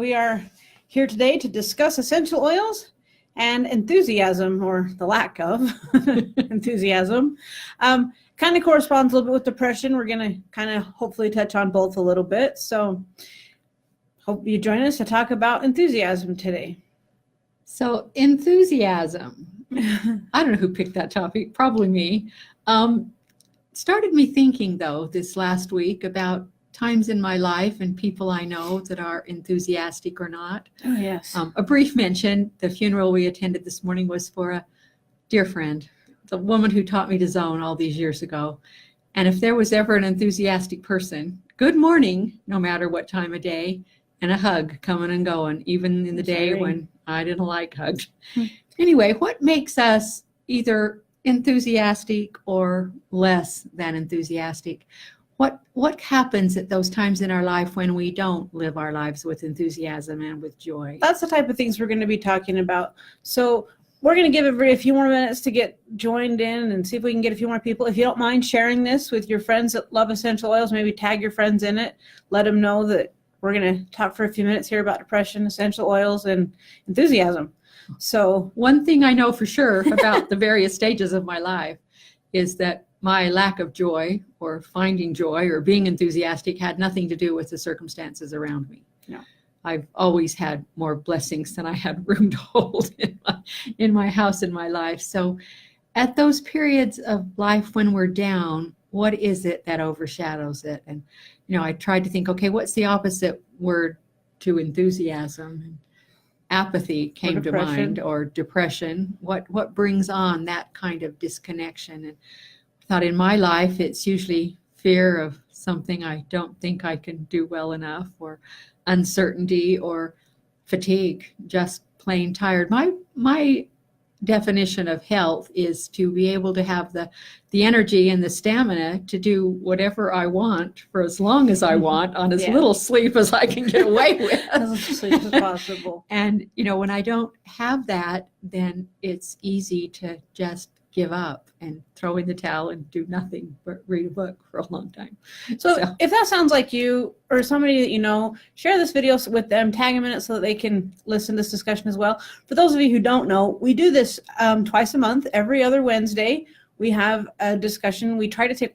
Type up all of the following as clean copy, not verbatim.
We are here today to discuss essential oils and enthusiasm, or the lack of enthusiasm. Kind of corresponds a little bit with depression. We're going to kind of hopefully touch on both a little bit. So hope you join us to talk about enthusiasm today. So enthusiasm, I don't know who picked that topic, probably me. Started me thinking, though, this last week about times in my life and people I know that are enthusiastic or not. Oh, yes. A brief mention, the funeral we attended this morning was for a dear friend, the woman who taught me to zone all these years ago. And if there was ever an enthusiastic person, good morning, no matter what time of day, and a hug coming and going, even in the day when I didn't like hugs. Anyway, what makes us either enthusiastic or less than enthusiastic? What happens at those times in our life when we don't live our lives with enthusiasm and with joy? That's the type of things we're going to be talking about. So we're going to give everybody a few more minutes to get joined in and see if we can get a few more people. If you don't mind sharing this with your friends that love essential oils, maybe tag your friends in it. Let them know that we're going to talk for a few minutes here about depression, essential oils, and enthusiasm. So one thing I know for sure about the various stages of my life is that my lack of joy or finding joy or being enthusiastic had nothing to do with the circumstances around me. No. I've always had more blessings than I had room to hold in my house, in my life. So at those periods of life when we're down, what is it that overshadows it? And, I tried to think, okay, what's the opposite word to enthusiasm? And apathy came to mind, or depression. What brings on that kind of disconnection? And I thought in my life, it's usually fear of something I don't think I can do well enough, or uncertainty, or fatigue, just plain tired. My definition of health is to be able to have the energy and the stamina to do whatever I want for as long as I want on as little sleep as I can get away with. As little sleep as possible. And, when I don't have that, then it's easy to just give up and throw in the towel and do nothing but read a book for a long time. So if that sounds like you or somebody that you know, share this video with them, tag them in it so that they can listen to this discussion as well. For those of you who don't know, we do this twice a month, every other Wednesday. We have a discussion. We try to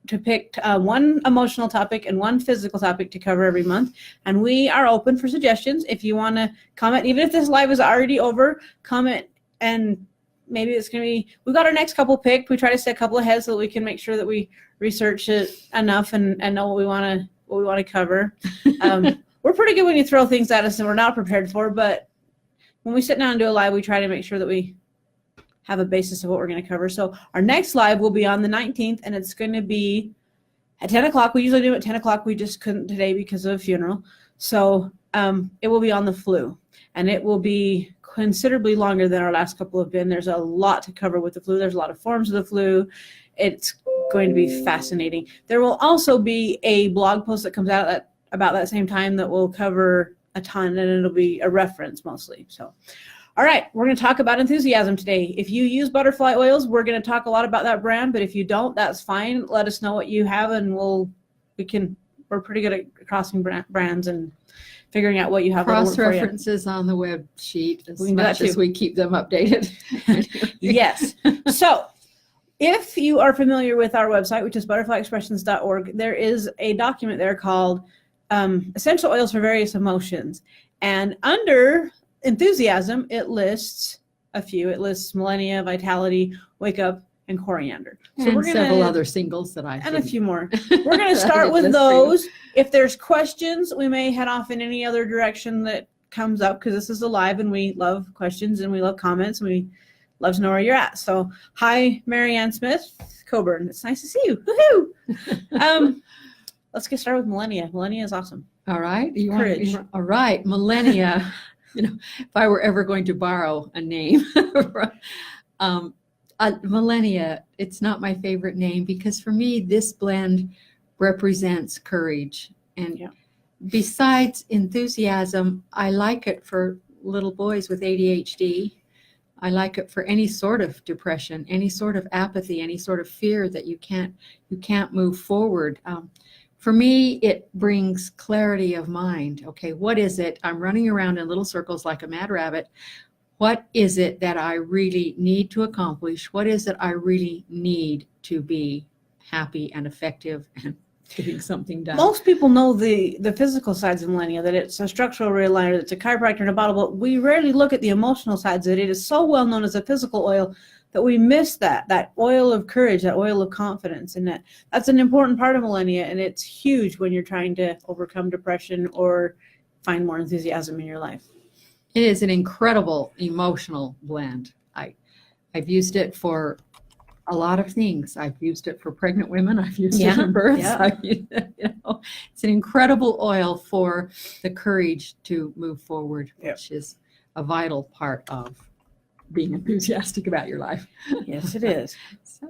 pick one emotional topic and one physical topic to cover every month. And we are open for suggestions. If you want to comment, even if this live is already over, comment, and maybe it's going to be, we've got our next couple picked. We try to stay a couple ahead so that we can make sure that we research it enough and know what we want to cover. We're pretty good when you throw things at us and we're not prepared for, but when we sit down and do a live, we try to make sure that we have a basis of what we're going to cover. So our next live will be on the 19th, and it's going to be at 10 o'clock. We usually do it at 10 o'clock. We just couldn't today because of a funeral. So it will be on the flu, and it will be considerably longer than our last couple have been. There's a lot to cover with the flu. There's a lot of forms of the flu. It's going to be fascinating. There will also be a blog post that comes out about that same time that will cover a ton, and it'll be a reference mostly. So, all right, we're going to talk about enthusiasm today. If you use butterfly oils, we're going to talk a lot about that brand, but if you don't, that's fine. Let us know what you have, and we're pretty good at crossing brands and figuring out what you have. Cross references on the web sheet as much as we keep them updated. Yes. So if you are familiar with our website, which is butterflyexpressions.org, there is a document there called Essential Oils for Various Emotions. And under enthusiasm, it lists a few. It lists Millennia, Vitality, Wake Up, and Coriander. So we're several other singles that and a few more. We're going to start with those. If there's questions, we may head off in any other direction that comes up, because this is a live and we love questions and we love comments and we love to know where you're at. So hi, Marianne Smith, Coburn. It's nice to see you. Woohoo! Let's get started with Millennia. Millennia is awesome. All right. Courage. All right. Millennia. If I were ever going to borrow a name, Millennia, it's not my favorite name because for me, this blend represents courage. And besides enthusiasm, I like it for little boys with ADHD. I like it for any sort of depression, any sort of apathy, any sort of fear that you can't move forward. For me, it brings clarity of mind. Okay, what is it? I'm running around in little circles like a mad rabbit. What is it that I really need to accomplish? What is it I really need to be happy and effective and getting something done? Most people know the physical sides of Millennia, that it's a structural realigner, it's a chiropractor in a bottle, but we rarely look at the emotional sides of it. It is so well known as a physical oil that we miss that oil of courage, that oil of confidence, and that's an important part of Millennia, and it's huge when you're trying to overcome depression or find more enthusiasm in your life. It is an incredible emotional blend. I've used it for a lot of things. I've used it for pregnant women. I've used it in births. It's an incredible oil for the courage to move forward, which is a vital part of being enthusiastic about your life. Yes, it is.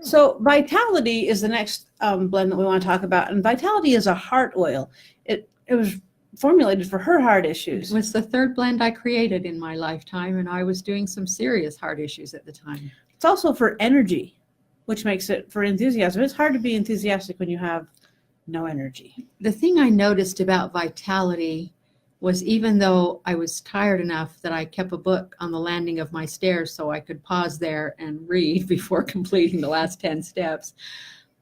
So Vitality is the next blend that we want to talk about. And Vitality is a heart oil. It was formulated for her heart issues. It was the third blend I created in my lifetime, and I was doing some serious heart issues at the time. It's also for energy, which makes it for enthusiasm. It's hard to be enthusiastic when you have no energy. The thing I noticed about Vitality was, even though I was tired enough that I kept a book on the landing of my stairs so I could pause there and read before completing the last 10 steps,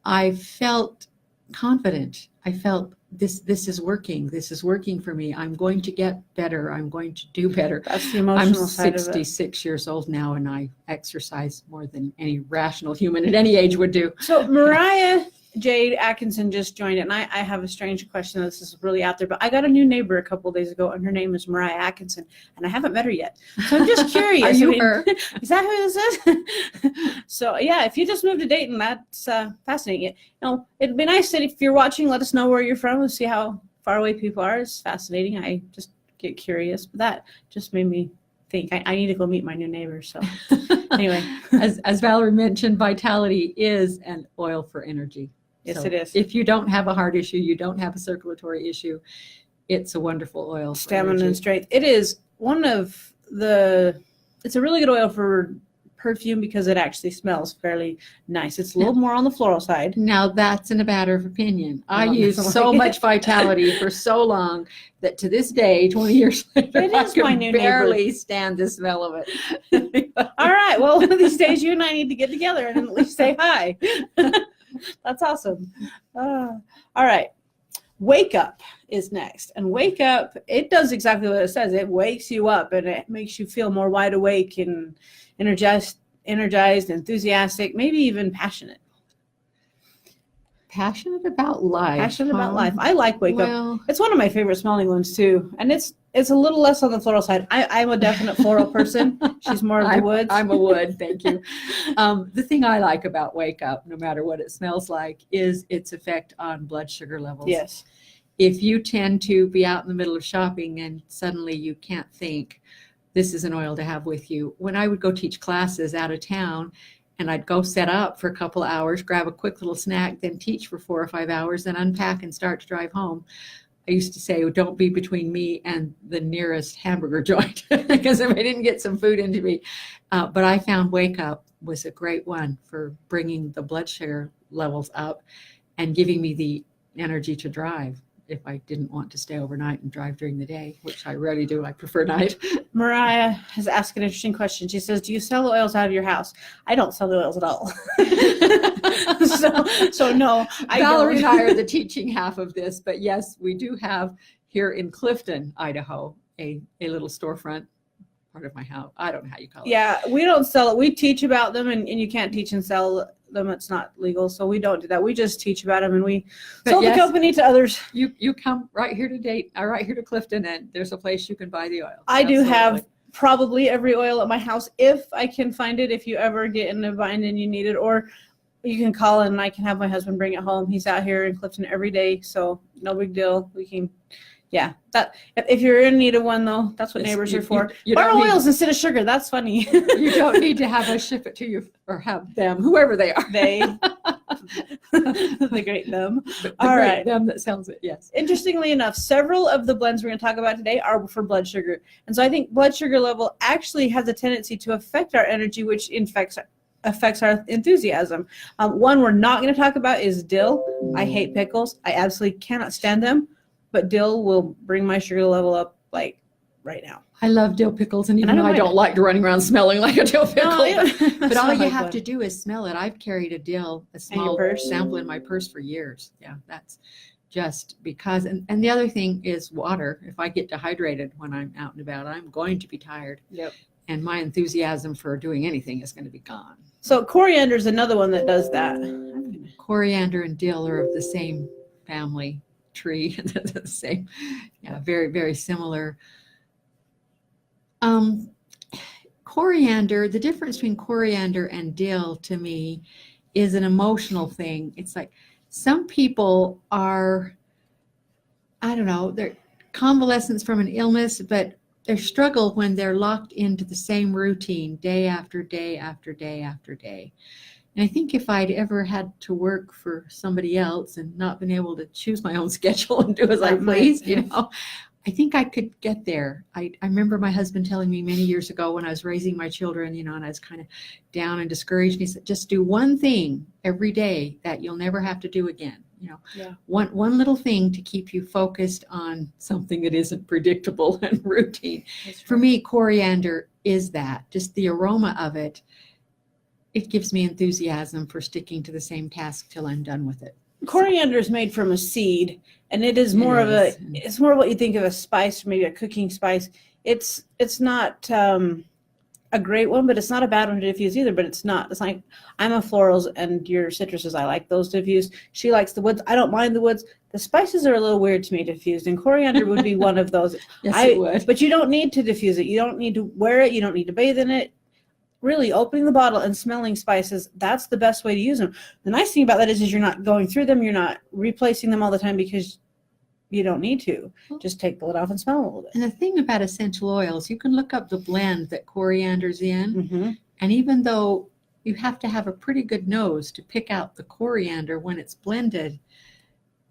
I felt confident. I felt this is working. This is working for me. I'm going to get better. I'm going to do better. That's the emotional I'm side of it. 66 years old now, and I exercise more than any rational human at any age would do. So Mariah Jade Atkinson just joined it, and I have a strange question. This is really out there, but I got a new neighbor a couple of days ago, and her name is Mariah Atkinson, and I haven't met her yet. So I'm just curious. Are you her? Is that who this is? So yeah, if you just moved to Dayton, that's fascinating. It'd be nice that if you're watching, let us know where you're from and see how far away people are. It's fascinating. I just get curious, but that just made me think I need to go meet my new neighbor. So anyway, as Valerie mentioned, Vitality is an oil for energy. Yes, so it is. If you don't have a heart issue, you don't have a circulatory issue, it's a wonderful oil. Stamina and strength. It is it's a really good oil for perfume because it actually smells fairly nice. It's a little more on the floral side. Now that's in a matter of opinion. I used so much Vitality for so long that to this day, 20 years later, It is my new barely stand the smell of it. All right. Well, one of these days you and I need to get together and at least say hi. That's awesome. All right. Wake Up is next. And Wake Up, it does exactly what it says. It wakes you up and it makes you feel more wide awake and energized, enthusiastic, maybe even passionate. Passionate about life. Passionate about life. I like Wake Up. It's one of my favorite smelling ones too. And it's a little less on the floral side. I'm a definite floral person. She's more of the woods. I'm a wood, thank you. The thing I like about Wake Up, no matter what it smells like, is its effect on blood sugar levels. Yes. If you tend to be out in the middle of shopping and suddenly you can't think, this is an oil to have with you. When I would go teach classes out of town, and I'd go set up for a couple of hours, grab a quick little snack, then teach for 4 or 5 hours, then unpack and start to drive home. I used to say, don't be between me and the nearest hamburger joint, because if I didn't get some food into me. But I found Wake Up was a great one for bringing the blood sugar levels up and giving me the energy to drive if I didn't want to stay overnight and drive during the day, which I rarely do. I prefer night. Mariah has asked an interesting question. She says, do you sell the oils out of your house? I don't sell the oils at all. so no, Valerie and I are the teaching half of this, but yes, we do have here in Clifton, Idaho, a little storefront, part of my house. I don't know how you call it. Yeah, we don't sell it. We teach about them, and you can't teach and sell them. It's not legal, so we don't do that. We just teach about them, and we sell the company to others. You come right here to Clifton, and there's a place you can buy the oil. I do have probably every oil at my house if I can find it. If you ever get in a bind and you need it, or you can call in and I can have my husband bring it home. He's out here in Clifton every day, so no big deal. We can. Yeah, that if you're in need of one, though, that's what neighbors are for. Borrow oils instead of sugar. That's funny. You don't need to have us ship it to you or have them, whoever they are. The great them. All right. Them that sells it, yes. Interestingly enough, several of the blends we're going to talk about today are for blood sugar. And so I think blood sugar level actually has a tendency to affect our energy, which affects affects our enthusiasm. One we're not going to talk about is dill. I hate pickles. I absolutely cannot stand them, but dill will bring my sugar level up like right now. I love dill pickles, and even And I though I don't don't like running around smelling like a dill pickle, but all you have one. to do is smell it. I've carried a dill, a your small purse? sample in my purse for years. Yeah, that's just because. And the other thing is water. If I get dehydrated when I'm out and about, I'm going to be tired. Yep. And my enthusiasm for doing anything is going to be gone. So coriander is another one that does that. Coriander and dill are of the same family tree, the same, yeah, very, very similar. Coriander, the difference between coriander and dill to me is an emotional thing. It's like some people are, I don't know, they're convalescents from an illness, but they struggle when they're locked into the same routine day after day after day after day. And I think if I'd ever had to work for somebody else and not been able to choose my own schedule and do as I pleased, you know, I think I could get there. I remember my husband telling me many years ago when I was raising my children, you know, and I was kind of down and discouraged. And he said, just do one thing every day that you'll never have to do again. You know, Yeah. one little thing to keep you focused on something that isn't predictable and routine. For me, coriander is that. Just the aroma of it. It gives me enthusiasm for sticking to the same task till I'm done with it. Coriander is made from a seed, and it is more of a. It's more what you think of a spice, maybe a cooking spice. It's not a great one, but it's not a bad one to diffuse either. But it's not. It's like I'm a florals, and your citruses. I like those diffused. She likes the woods. I don't mind the woods. The spices are a little weird to me diffused, and coriander would be one of those. Yes, it would. But you don't need to diffuse it. You don't need to wear it. You don't need to bathe in it. Really opening the bottle and smelling spices, that's the best way to use them. The nice thing about that is you're not going through them. You're not replacing them all the time because you don't need to. Just take the lid off and smell a little bit. And the thing about essential oils, you can look up the blend that coriander's in. Mm-hmm. And even though you have to have a pretty good nose to pick out the coriander when it's blended,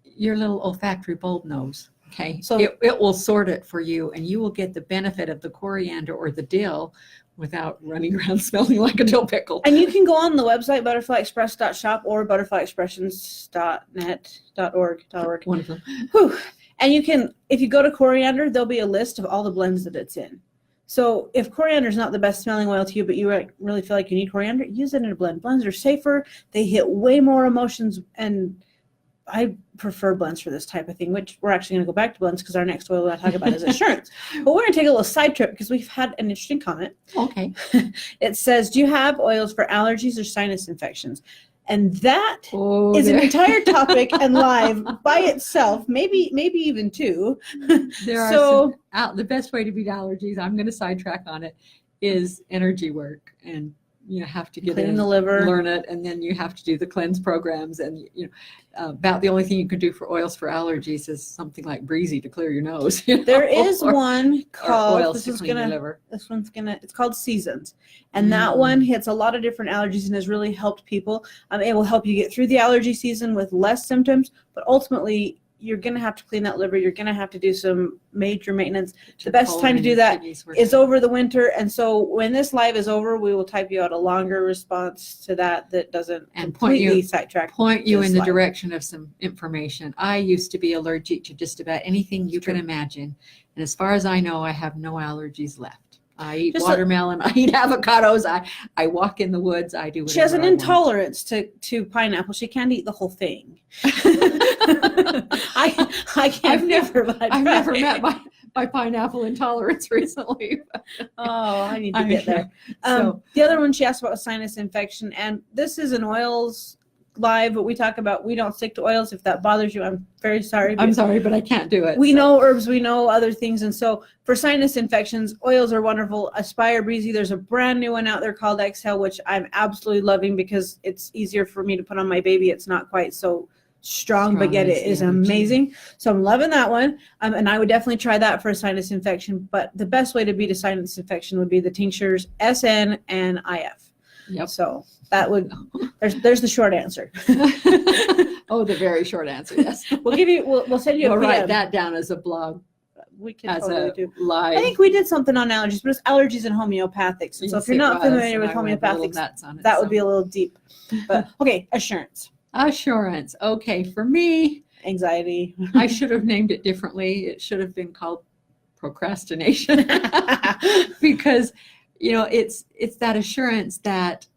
your little olfactory bulb knows. Okay, So it will sort it for you, and you will get the benefit of the coriander or the dill without running around smelling like a dill pickle. And you can go on the website, butterflyexpress.shop or butterflyexpressions.net.org. One of them. Whew. And you can, if you go to coriander, there'll be a list of all the blends that it's in. So if coriander is not the best smelling oil to you, but you really feel like you need coriander, use it in a blend. Blends are safer. They hit way more emotions, and I prefer blends for this type of thing, which we're actually going to go back to blends because our next oil we'll talk about is insurance. But we're going to take a little side trip because we've had an interesting comment. Okay. It says, do you have oils for allergies or sinus infections? And that is an entire topic and live by itself, maybe even two. There are the best way to beat allergies, I'm going to sidetrack on it, is energy work. And you have to get Clean in, the liver, learn it, and then you have to do the cleanse programs. And about the only thing you can do for oils for allergies is something like Breezy to clear your nose. There is one called it's called Seasons, and that one hits a lot of different allergies and has really helped people. It will help you get through the allergy season with less symptoms, but ultimately you're going to have to clean that liver. You're going to have to do some major maintenance. The best time to do that is over the winter. And so when this live is over, we will type you out a longer response to that doesn't completely sidetrack. Point you in the direction of some information. I used to be allergic to just about anything you can imagine. And as far as I know, I have no allergies left. I eat watermelon. I eat avocados. I walk in the woods. I do whatever She has an intolerance to pineapple. She can't eat the whole thing. I've never met my pineapple intolerance recently. I need to get there. The other one she asked about was sinus infection, and this is an oils live, but we don't stick to oils. If that bothers you, I'm very sorry. I'm sorry, but I can't do it. We know herbs, we know other things, and so for sinus infections, oils are wonderful. Aspire Breezy, there's a brand new one out there called Exhale, which I'm absolutely loving because it's easier for me to put on my baby. It's not quite so strong, but yet it is amazing. So I'm loving that one, and I would definitely try that for a sinus infection. But the best way to beat a sinus infection would be the tinctures SN and IF. Yep. So that would there's the short answer. Oh, the very short answer. Yes. We'll send you. We'll write that down as a blog we can as totally a do. live. I think we did something on allergies, but it's allergies and homeopathics. And so if you're not familiar with homeopathics, that would be a little deep. But okay, assurance. Assurance. Okay, for me, Anxiety. I should have named it differently. It should have been called procrastination because, it's that assurance that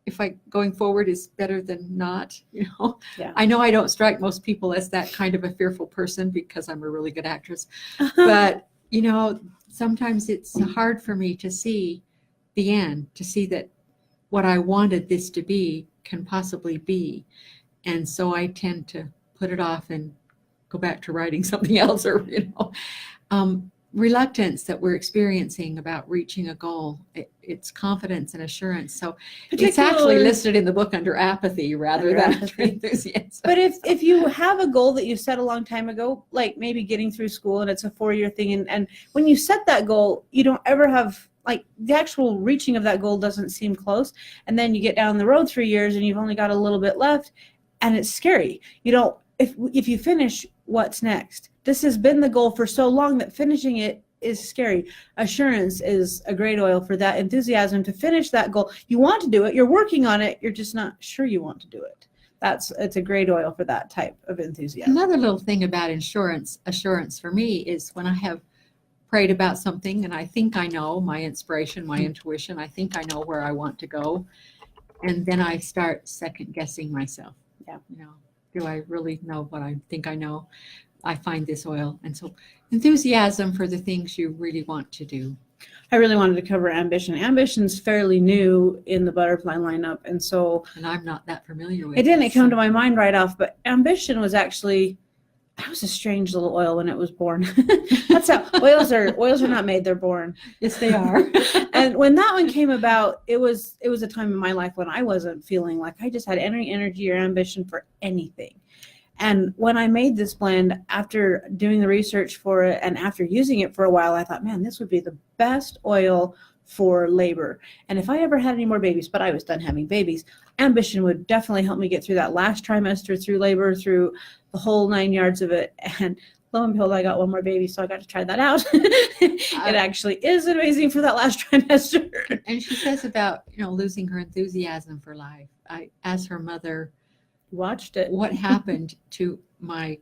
if going forward is better than not, Yeah. I know I don't strike most people as that kind of a fearful person because I'm a really good actress, but sometimes it's hard for me to see the end, to see that what I wanted this to be can possibly be. And so I tend to put it off and go back to writing something else, or, reluctance that we're experiencing about reaching a goal. It's confidence and assurance. So it's actually listed in the book under apathy rather than enthusiasm. But if you have a goal that you set a long time ago, like maybe getting through school and it's a 4-year thing, and when you set that goal, you don't ever have, like, the actual reaching of that goal doesn't seem close. And then you get down the road 3 years and you've only got a little bit left, and it's scary. If you finish, what's next? This has been the goal for so long that finishing it is scary. Assurance is a great oil for that. Enthusiasm to finish that goal. You want to do it. You're working on it. You're just not sure you want to do it. It's a great oil for that type of enthusiasm. Another little thing about assurance for me is when I have prayed about something and I think I know my inspiration, my intuition, I think I know where I want to go. And then I start second guessing myself. Yeah. Do I really know what I think I know? I find this oil. And so enthusiasm for the things you really want to do. I really wanted to cover ambition. Ambition's fairly new in the butterfly lineup. And I'm not that familiar with it. It didn't come to my mind right off, but ambition was actually, that was a strange little oil when it was born. That's how oils are not made, they're born. Yes, they are. And when that one came about, it was a time in my life when I wasn't feeling like I just had any energy or ambition for anything. And when I made this blend, after doing the research for it and after using it for a while, I thought, man, this would be the best oil for labor. And if I ever had any more babies, but I was done having babies, ambition would definitely help me get through that last trimester, through labor, through the whole 9 yards of it. And lo and behold, I got one more baby, so I got to try that out. It actually is amazing for that last trimester. And she says about, losing her enthusiasm for life. As her mother, watched it. What happened to my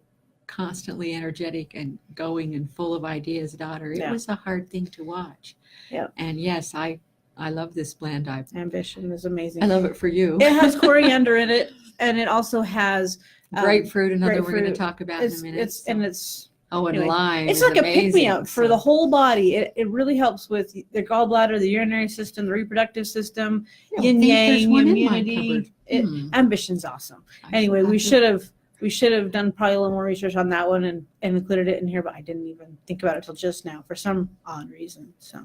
constantly energetic and going and full of ideas daughter? It was a hard thing to watch. Yeah. And yes, I love this blend. Ambition is amazing. I love it for you. It has coriander in it, and it also has grapefruit. Another we're going to talk about in a minute. And lime. It's like a pick-me-up for the whole body. It really helps with the gallbladder, the urinary system, the reproductive system, yin yang, immunity. Ambition's awesome. Anyway, we should have done probably a little more research on that one and included it in here, but I didn't even think about it until just now for some odd reason. So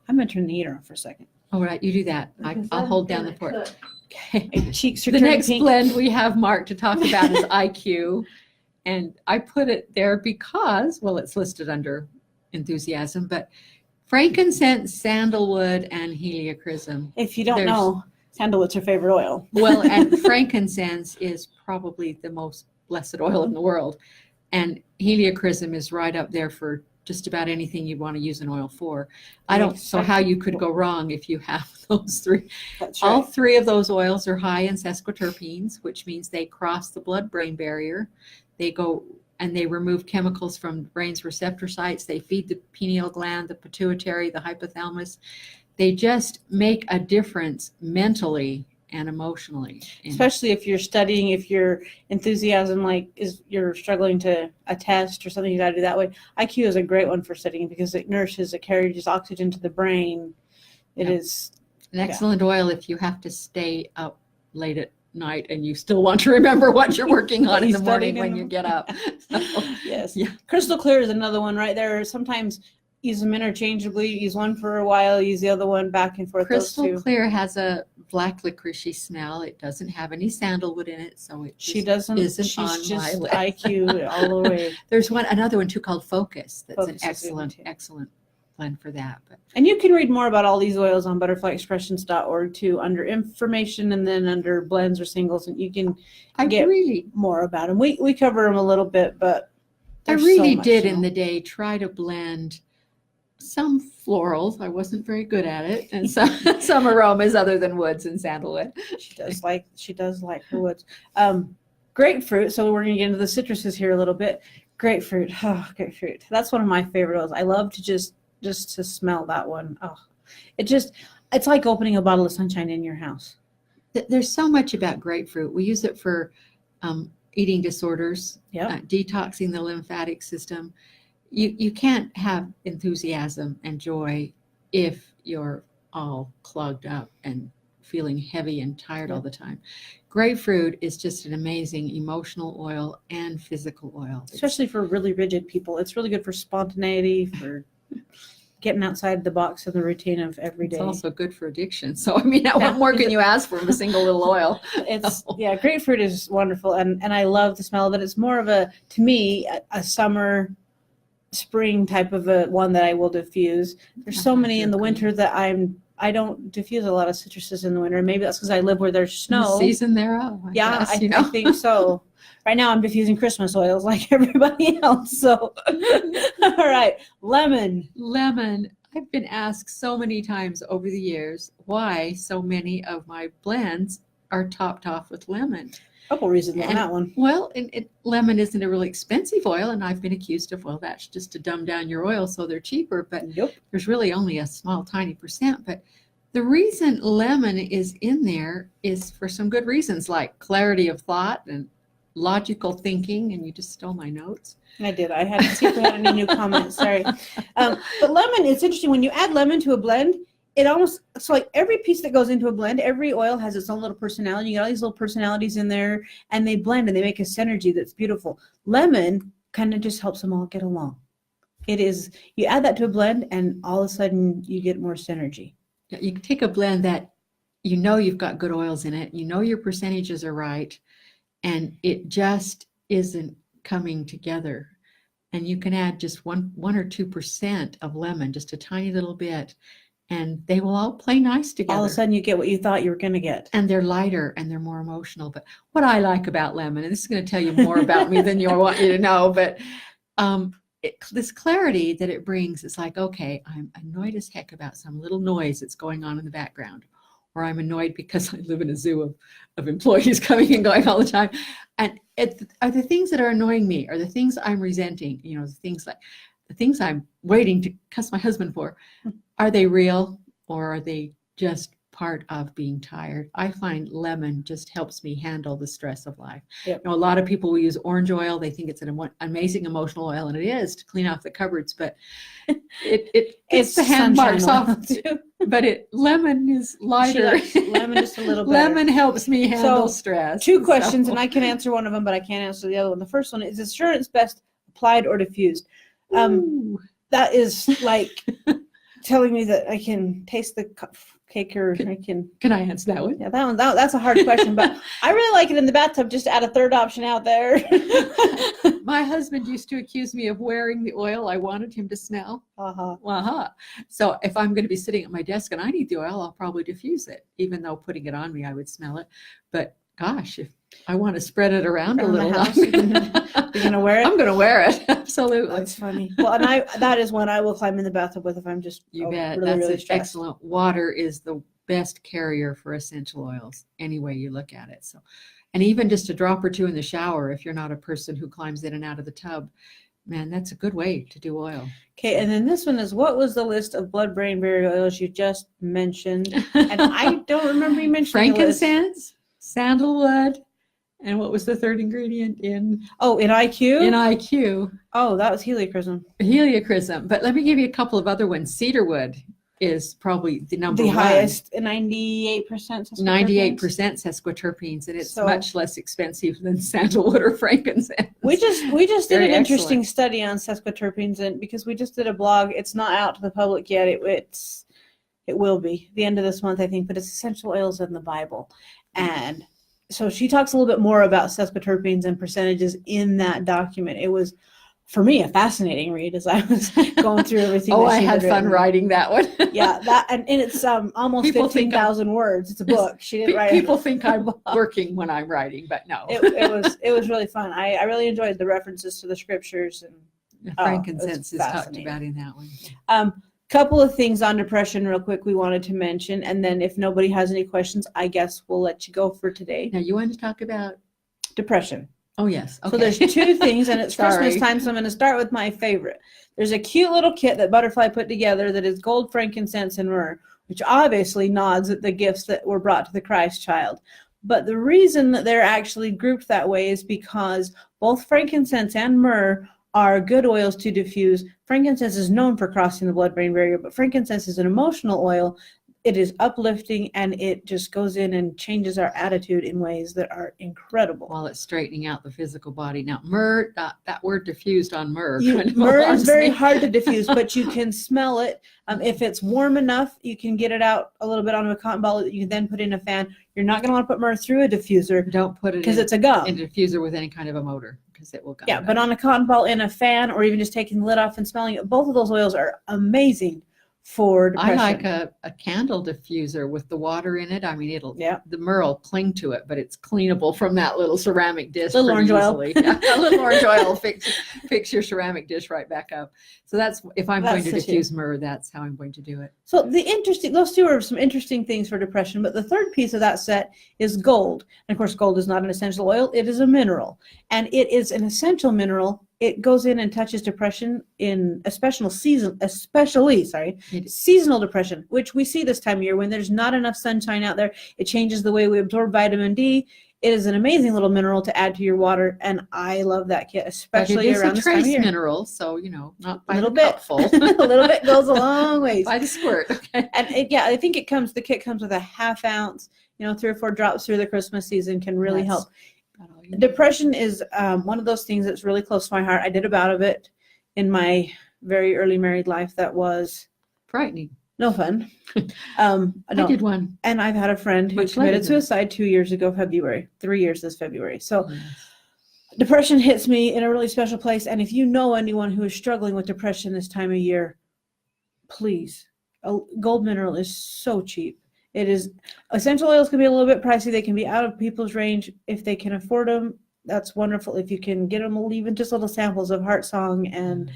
I'm going to turn the heater on for a second. All right, you do that. I'll hold down the port. Okay. My cheeks are the next pink. blend we have marked to talk about is IQ. And I put it there because, it's listed under enthusiasm, but frankincense, sandalwood, and heliochrysum. If you don't know, sandalwood's her favorite oil. Well, and frankincense is probably the most blessed oil in the world. And heliochrysum is right up there for just about anything you want to use an oil for. So how you could go wrong if you have those three. That's right. All three of those oils are high in sesquiterpenes, which means they cross the blood-brain barrier. They go and they remove chemicals from the brain's receptor sites. They feed the pineal gland, the pituitary, the hypothalamus. They just make a difference mentally and emotionally. Especially if you're studying, if your enthusiasm you're struggling to a test or something, you got to do that way. IQ is a great one for studying because it nourishes, it carries oxygen to the brain. It is an excellent oil if you have to stay up late at night and you still want to remember what you're working on in the morning when you get up. So, yes. Yeah. Crystal clear is another one right there. Sometimes use them interchangeably. Use one for a while, use the other one back and forth. Crystal clear has a black licorice smell. It doesn't have any sandalwood in it, so it she doesn't. Isn't she's on just my list. IQ all the way. There's another one too called Focus. That's Focus an excellent blend for that. And you can read more about all these oils on butterflyexpressions.org too, under information and then under blends or singles, and you can get more about them. We cover them a little bit, but I There's really so much did to in know. the day try to blend some florals. I wasn't very good at it, and some aromas other than woods and sandalwood. She does like her woods. Grapefruit. So we're gonna get into the citruses here a little bit. Grapefruit. Oh, grapefruit. That's one of my favorite oils. I love to just to smell that one. Oh, it's like opening a bottle of sunshine in your house. There's so much about grapefruit. We use it for eating disorders, Yep. detoxing the lymphatic system. You can't have enthusiasm and joy if you're all clogged up and feeling heavy and tired all the time. Grapefruit is just an amazing emotional oil and physical oil. Especially for really rigid people. It's really good for spontaneity, for getting outside the box of the routine of every day. It's also good for addiction. So, I mean, what more can you ask from a single little oil? Grapefruit is wonderful, and I love the smell of it. It's more of to me, a summer, spring type of a one that I will diffuse. There's so many in the winter that I don't diffuse a lot of citruses in the winter. Maybe that's because I live where there's snow. The season thereof. I think so. Right now I'm diffusing Christmas oils like everybody else. So, all right, lemon. Lemon. I've been asked so many times over the years why so many of my blends are topped off with lemon. A couple reasons on that one. Well, lemon isn't a really expensive oil, and I've been accused of, well, that's just to dumb down your oil so they're cheaper, but there's really only a small, tiny percent. But the reason lemon is in there is for some good reasons, like clarity of thought and logical thinking. And you just stole my notes. I did. I had to see if we had any new comments. Sorry. But lemon, it's interesting. When you add lemon to a blend, it's like every piece that goes into a blend, every oil has its own little personality. You got all these little personalities in there, and they blend and they make a synergy that's beautiful. Lemon kind of just helps them all get along. You add that to a blend, and all of a sudden you get more synergy. You can take a blend that you've got good oils in it, your percentages are right, and it just isn't coming together. And you can add just 1 or 2% of lemon, just a tiny little bit, and they will all play nice together. All of a sudden you get what you thought you were going to get. And they're lighter and they're more emotional. But what I like about lemon, and this is going to tell you more about me than you want you to know, but this clarity that it brings, it's like, okay, I'm annoyed as heck about some little noise that's going on in the background. Or I'm annoyed because I live in a zoo of employees coming and going all the time. And are the things that are annoying me, are the things I'm resenting, the things I'm waiting to cuss my husband for, are they real or are they just part of being tired? I find lemon just helps me handle the stress of life. Yep. A lot of people will use orange oil. They think it's an amazing emotional oil, and it is to clean off the cupboards, but it's the hand marks off too. But lemon is lighter. Lemon just a little bit. Lemon helps me handle stress. 2 questions, and I can answer one of them, but I can't answer the other one. The first one is assurance best applied or diffused? That is like telling me that I can taste the cake, or I can. Can I answer that one? Yeah, that's a hard question, but I really like it in the bathtub. Just to add a third option out there. My husband used to accuse me of wearing the oil I wanted him to smell. So if I'm going to be sitting at my desk and I need the oil, I'll probably diffuse it, even though putting it on me, I would smell it. But gosh, if I want to spread it around a little, you're going to wear it? I'm going to wear it. Absolutely. That's funny. Well, and that is one I will climb in the bathtub with if I'm just bet. Really, That's really stressed. Excellent. Water is the best carrier for essential oils, any way you look at it. So, and even just a drop or two in the shower, if you're not a person who climbs in and out of the tub, man, that's a good way to do oil. Okay, and then this one is, what was the list of blood-brain barrier oils you just mentioned? And I don't remember you mentioning frankincense, sandalwood, and what was the third ingredient in? Oh, in IQ? In IQ. Oh, that was heliochrysum. Heliochrysum. But let me give you a couple of other ones. Cedarwood is probably the number one. The highest, 98%. 98% sesquiterpenes, and it's much less expensive than sandalwood or frankincense. We just did an interesting study on sesquiterpenes, and because we just did a blog, it's not out to the public yet. It will be the end of this month, I think, but it's essential oils in the Bible. And so she talks a little bit more about sesquiterpenes and percentages in that document. It was for me, a fascinating read as I was going through everything. Oh, that I she had fun written. writing that one. Yeah, that and it's almost People think 15,000 words. It's a book. She didn't write. People think I'm working when I'm writing, but no. It was really fun. I really enjoyed the references to the scriptures, and Frankincense is talked about in that one. Couple of things on depression real quick we wanted to mention, and then if nobody has any questions, I guess we'll let you go for today. Now you want to talk about depression. Oh, yes. Okay. So there's two things, and it's Christmas time, so I'm going to start with my favorite. There's a cute little kit that Butterfly put together that is gold, frankincense, and myrrh, which obviously nods at the gifts that were brought to the Christ child. But the reason that they're actually grouped that way is because both frankincense and myrrh are good oils to diffuse. Frankincense is known for crossing the blood-brain barrier, but frankincense is an emotional oil. It is uplifting, and it just goes in and changes our attitude in ways that are incredible. While it's straightening out the physical body. Now, myrrh, that word diffused on myrrh. Myrrh is very hard to diffuse, but you can smell it. If it's warm enough, you can get it out a little bit onto a cotton ball that you can then put in a fan. You're not going to want to put myrrh through a diffuser. Don't put it because it's a gum. In a diffuser with any kind of a motor, because it will gum. Yeah, but on a cotton ball, in a fan, or even just taking the lid off and smelling it, both of those oils are amazing for depression. I like a candle diffuser with the water in it. I mean, the myrrh will cling to it, but it's cleanable from that little ceramic dish. Little orange oil. Yeah, a little orange oil fix your ceramic dish right back up. So that's, if I'm going to diffuse myrrh, that's how I'm going to do it. So those two are some interesting things for depression, but the third piece of that set is gold. And of course, gold is not an essential oil. It is a mineral, and it is an essential mineral. It goes in and touches depression in especially seasonal depression, which we see this time of year when there's not enough sunshine out there. It changes the way we absorb vitamin D. It is an amazing little mineral to add to your water, and I love that kit, especially around this time of year. It is a trace mineral, so not by the cupful. A little bit goes a long ways. By the squirt. Okay. And I think the kit comes with a half ounce. 3 or 4 drops through the Christmas season can really help. Depression is one of those things that's really close to my heart. I did a bout of it in my very early married life. That was frightening. No fun. I did one. And I've had a friend who committed suicide 2 years ago, February. 3 years this February. So depression hits me in a really special place. And if you know anyone who is struggling with depression this time of year, please. Gold mineral is so cheap. It is. Essential oils can be a little bit pricey. They can be out of people's range. If they can afford them, that's wonderful. If you can get them, even just little samples of Heart Song, and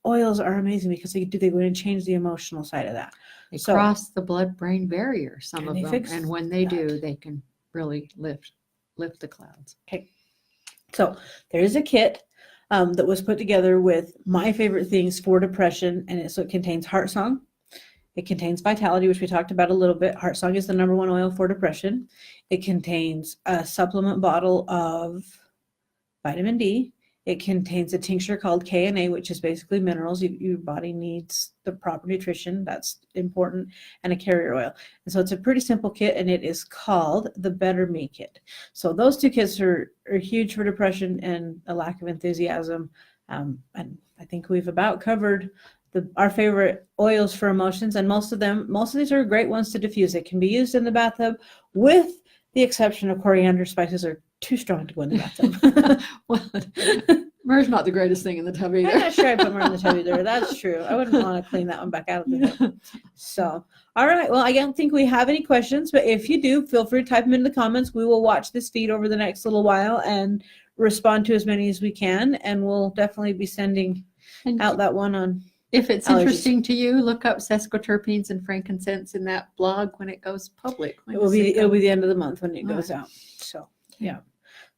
oils are amazing because they go in and change the emotional side of that. They cross the blood-brain barrier, some of them, and when they do, they can really lift the clouds. Okay, so there is a kit that was put together with my favorite things for depression, and it contains Heart Song. It contains Vitality, which we talked about a little bit. Heart Song is the #1 oil for depression. It contains a supplement bottle of vitamin D. It contains a tincture called K&A, which is basically minerals. Your body needs the proper nutrition. That's important. And a carrier oil. And so it's a pretty simple kit, and it is called the Better Me Kit. So those two kits are huge for depression and a lack of enthusiasm. And I think we've about covered our favorite oils for emotions, and most of these are great ones to diffuse. They can be used in the bathtub, with the exception of coriander. Spices are too strong to go in the bathtub. Well, myrrh's not the greatest thing in the tub either. I'm not sure I put myrrh in the tub either. That's true. I wouldn't want to clean that one back out of the tub. So, all right. Well, I don't think we have any questions, but if you do, feel free to type them in the comments. We will watch this feed over the next little while and respond to as many as we can, and we'll definitely be sending out that one on. If it's interesting to you, look up sesquiterpenes and frankincense in that blog when it goes public. It'll be the end of the month when it goes out. So yeah,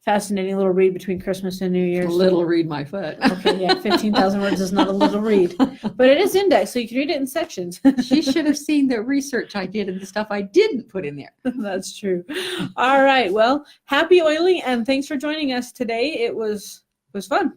fascinating little read between Christmas and New Year's. A little read my foot. Okay, yeah, 15,000 words is not a little read, but it is indexed, so you can read it in sections. She should have seen the research I did and the stuff I didn't put in there. That's true. All right, well, happy oiling, and thanks for joining us today. It was fun.